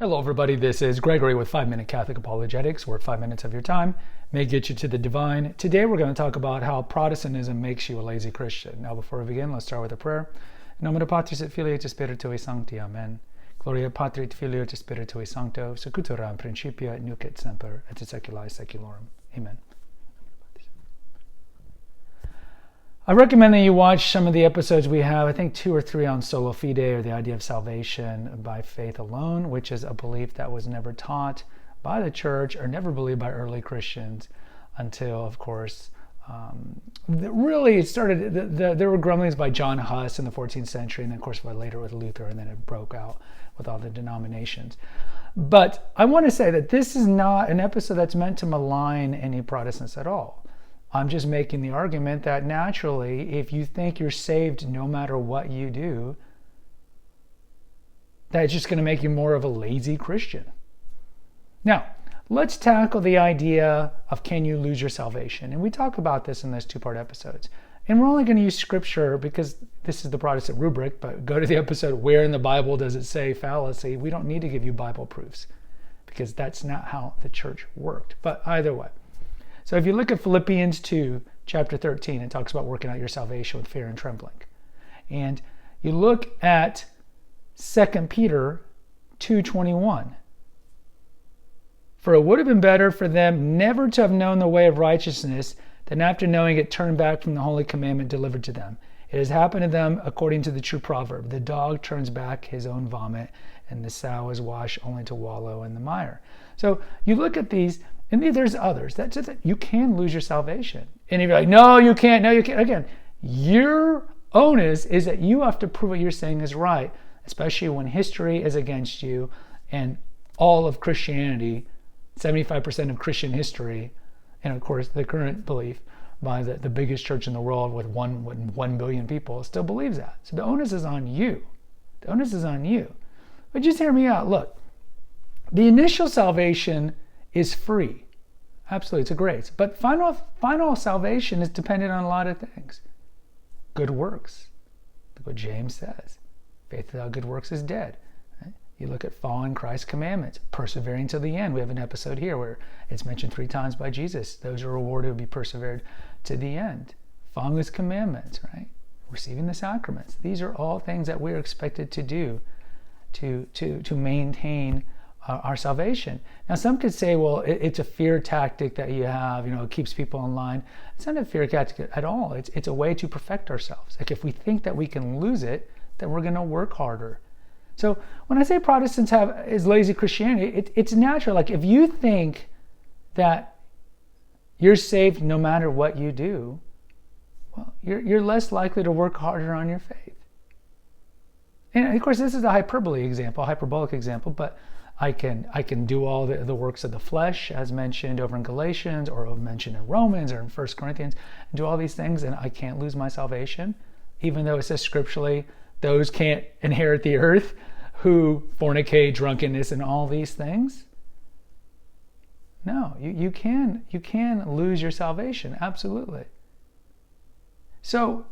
Hello everybody, this is Gregory with 5 Minute Catholic Apologetics, where 5 minutes of your time may get you to the divine. Today we're going to talk about how Protestantism makes you a lazy Christian. Now before we begin, let's start with a prayer. In nomine Patris et Filii et Spiritui Sancti, Amen. Gloria Patri et Filii et Spiritui Sancto, secutora in principio et nunc et semper et secula seculorum. Amen. I recommend that you watch some of the episodes we have, I think 2 or 3 on sola fide, or the idea of salvation by faith alone, which is a belief that was never taught by the church or never believed by early Christians until, of course, really it started, there were grumblings by John Huss in the 14th century, and then of course by later with Luther, and then it broke out with all the denominations. But I want to say that this is not an episode that's meant to malign any Protestants at all. I'm just making the argument that naturally, if you think you're saved no matter what you do, that's just going to make you more of a lazy Christian. Now, let's tackle the idea of can you lose your salvation? And we talk about this in those 2-part episodes. And we're only going to use scripture because this is the Protestant rubric, but go to the episode, where in the Bible does it say fallacy? We don't need to give you Bible proofs because that's not how the church worked. But either way. So if you look at Philippians 2, chapter 13, it talks about working out your salvation with fear and trembling. And you look at 2 Peter 2:21. For it would have been better for them never to have known the way of righteousness than after knowing it turn back from the holy commandment delivered to them. It has happened to them according to the true proverb. The dog turns back his own vomit, and the sow is washed only to wallow in the mire. So you look at these, and there's others. That's it. You can lose your salvation. And if you're like, no, you can't. No, you can't. Again, your onus is that you have to prove what you're saying is right, especially when history is against you and all of Christianity, 75% of Christian history, and of course the current belief by the biggest church in the world with 1 billion people still believes that. So the onus is on you. The onus is on you. But just hear me out. Look, the initial salvation is free. Absolutely, it's a grace. But final salvation is dependent on a lot of things. Good works. Look what James says. Faith without good works is dead. Right? You look at following Christ's commandments, persevering to the end. We have an episode here where it's mentioned 3 times by Jesus. Those are rewarded who be persevered to the end. Following his commandments, right? Receiving the sacraments. These are all things that we're expected to do to maintain our salvation. Now some could say, well, it's a fear tactic that you have, it keeps people in line. It's not a fear tactic at all. It's a way to perfect ourselves. Like if we think that we can lose it, then we're going to work harder. So when I say Protestants is lazy Christianity, it's natural. Like if you think that you're saved no matter what you do, well, you're less likely to work harder on your faith. And of course, this is a hyperbolic example, but I can do all the works of the flesh, as mentioned over in Galatians, or mentioned in Romans, or in 1 Corinthians, and do all these things, and I can't lose my salvation, even though it says scripturally, those can't inherit the earth who fornicate, drunkenness, and all these things. No, you can lose your salvation, absolutely. So,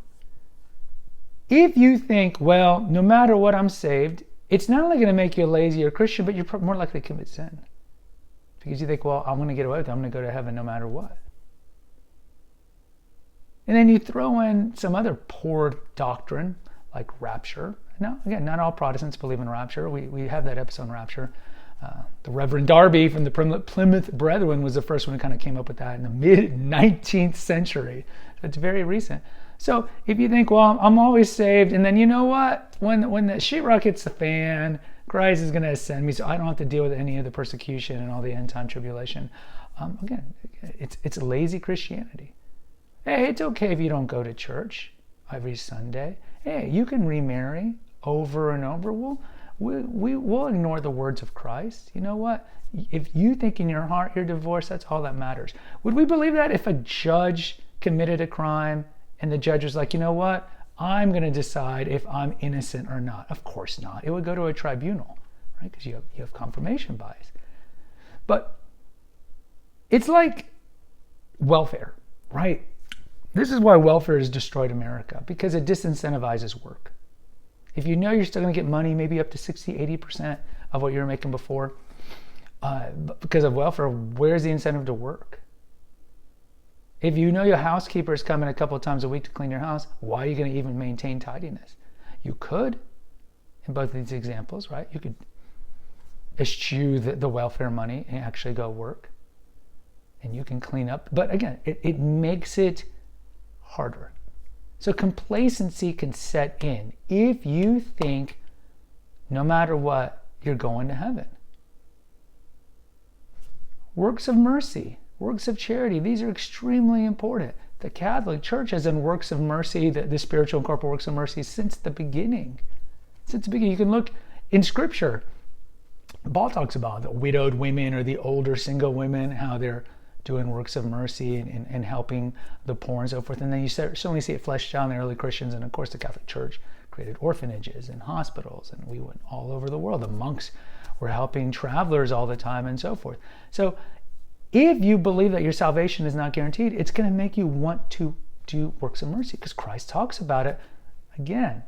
if you think, well, no matter what, I'm saved, it's not only going to make you a lazier Christian, but you're more likely to commit sin. Because you think, well, I'm going to get away with it. I'm going to go to heaven no matter what. And then you throw in some other poor doctrine, like rapture. Now, again, not all Protestants believe in rapture. We have that episode on rapture. The Reverend Darby from the Plymouth Brethren was the first one who kind of came up with that in the mid-19th century. So it's very recent. So if you think, well, I'm always saved, and then you know what? When the sheetrock hits the fan, Christ is going to ascend me, so I don't have to deal with any of the persecution and all the end-time tribulation. Again, it's lazy Christianity. Hey, it's okay if you don't go to church every Sunday. Hey, you can remarry over and over. We'll ignore the words of Christ. You know what? If you think in your heart you're divorced, that's all that matters. Would we believe that if a judge committed a crime and the judge was like, you know what? I'm going to decide if I'm innocent or not? Of course not. It would go to a tribunal, right? Because you have confirmation bias. But it's like welfare, right? This is why welfare has destroyed America, because it disincentivizes work. If you know you're still going to get money, maybe up to 60, 80% of what you were making before, because of welfare, where's the incentive to work? If you know your housekeeper is coming a couple of times a week to clean your house, why are you going to even maintain tidiness? You could, in both of these examples, right? You could eschew the welfare money and actually go work. And you can clean up. But again, it makes it harder. So complacency can set in if you think no matter what, you're going to heaven. Works of mercy, works of charity, these are extremely important. The Catholic Church has done works of mercy, the spiritual and corporal works of mercy, since the beginning. Since the beginning. You can look in Scripture. Paul talks about the widowed women or the older single women, how they're doing works of mercy and helping the poor and so forth. And then you certainly see it fleshed out in the early Christians. And of course, the Catholic Church created orphanages and hospitals. And we went all over the world. The monks were helping travelers all the time and so forth. So if you believe that your salvation is not guaranteed, it's going to make you want to do works of mercy, because Christ talks about it again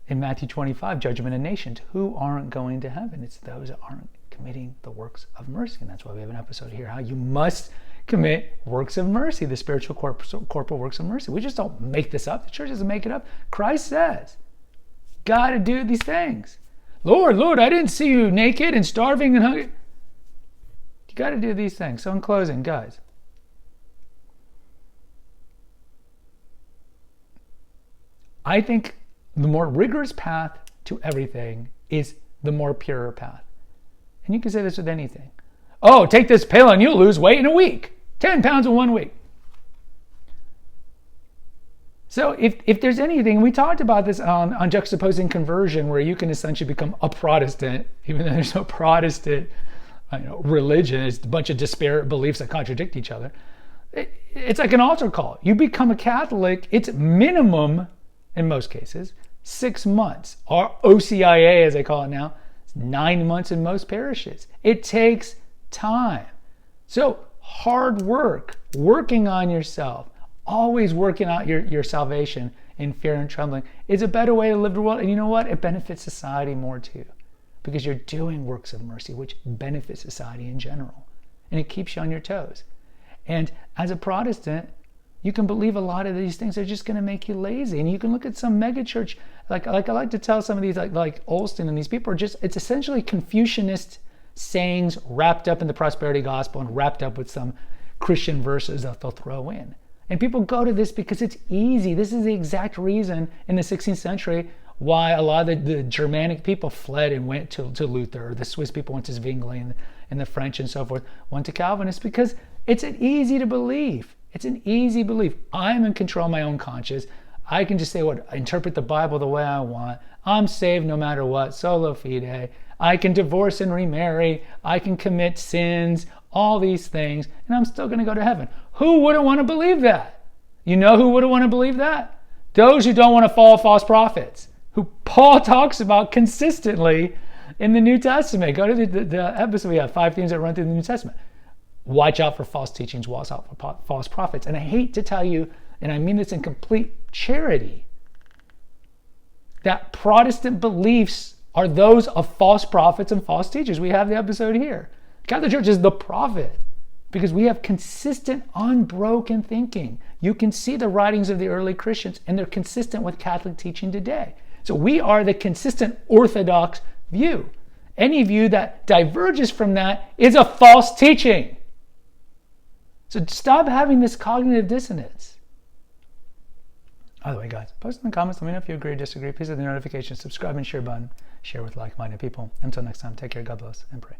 in Matthew 25, judgment of nations. Who aren't going to heaven? It's those that aren't committing the works of mercy. And that's why we have an episode here, how you must commit works of mercy, the spiritual corporal works of mercy. We just don't make this up. The church doesn't make it up. Christ says, got to do these things. Lord, I didn't see you naked and starving and hungry. You got to do these things. So in closing, guys, I think the more rigorous path to everything is the more purer path. And you can say this with anything. Oh, take this pill and you'll lose weight in a week. 10 pounds in 1 week. So if there's anything, we talked about this on juxtaposing conversion, where you can essentially become a Protestant, even though there's no Protestant religion. It's a bunch of disparate beliefs that contradict each other. It's like an altar call. You become a Catholic, it's minimum, in most cases, 6 months. Or OCIA, as they call it now, it's 9 months in most parishes. It takes time. So hard work, working on yourself, always working out your salvation in fear and trembling is a better way to live the world. And you know what? It benefits society more too, because you're doing works of mercy, which benefits society in general. And it keeps you on your toes. And as a Protestant, you can believe a lot of these things are just going to make you lazy. And you can look at some megachurch, like I like to tell some of these, like Olston and these people are just, it's essentially Confucianist sayings wrapped up in the prosperity gospel and wrapped up with some Christian verses that they'll throw in. And people go to this because it's easy. This is the exact reason in the 16th century why a lot of the Germanic people fled and went to Luther, or the Swiss people went to Zwingli, and the French and so forth went to Calvinists, because it's an easy to believe. It's an easy belief. I'm in control of my own conscience. I can just say interpret the Bible the way I want. I'm saved no matter what, solo fide. I can divorce and remarry. I can commit sins, all these things, and I'm still going to go to heaven. Who wouldn't want to believe that? You know who wouldn't want to believe that? Those who don't want to follow false prophets, who Paul talks about consistently in the New Testament. Go to the episode we have, 5 themes that run through the New Testament. Watch out for false teachings, watch out for false prophets. And I hate to tell you, and I mean this in complete charity, that Protestant beliefs are those of false prophets and false teachers. We have the episode here. Catholic Church is the prophet, because we have consistent, unbroken thinking. You can see the writings of the early Christians, and they're consistent with Catholic teaching today. So we are the consistent orthodox view. Any view that diverges from that is a false teaching. So stop having this cognitive dissonance. By the way, guys, post in the comments. Let me know if you agree or disagree. Please hit the notification, subscribe, and share button. Share with like-minded people. Until next time, take care, God bless, and pray.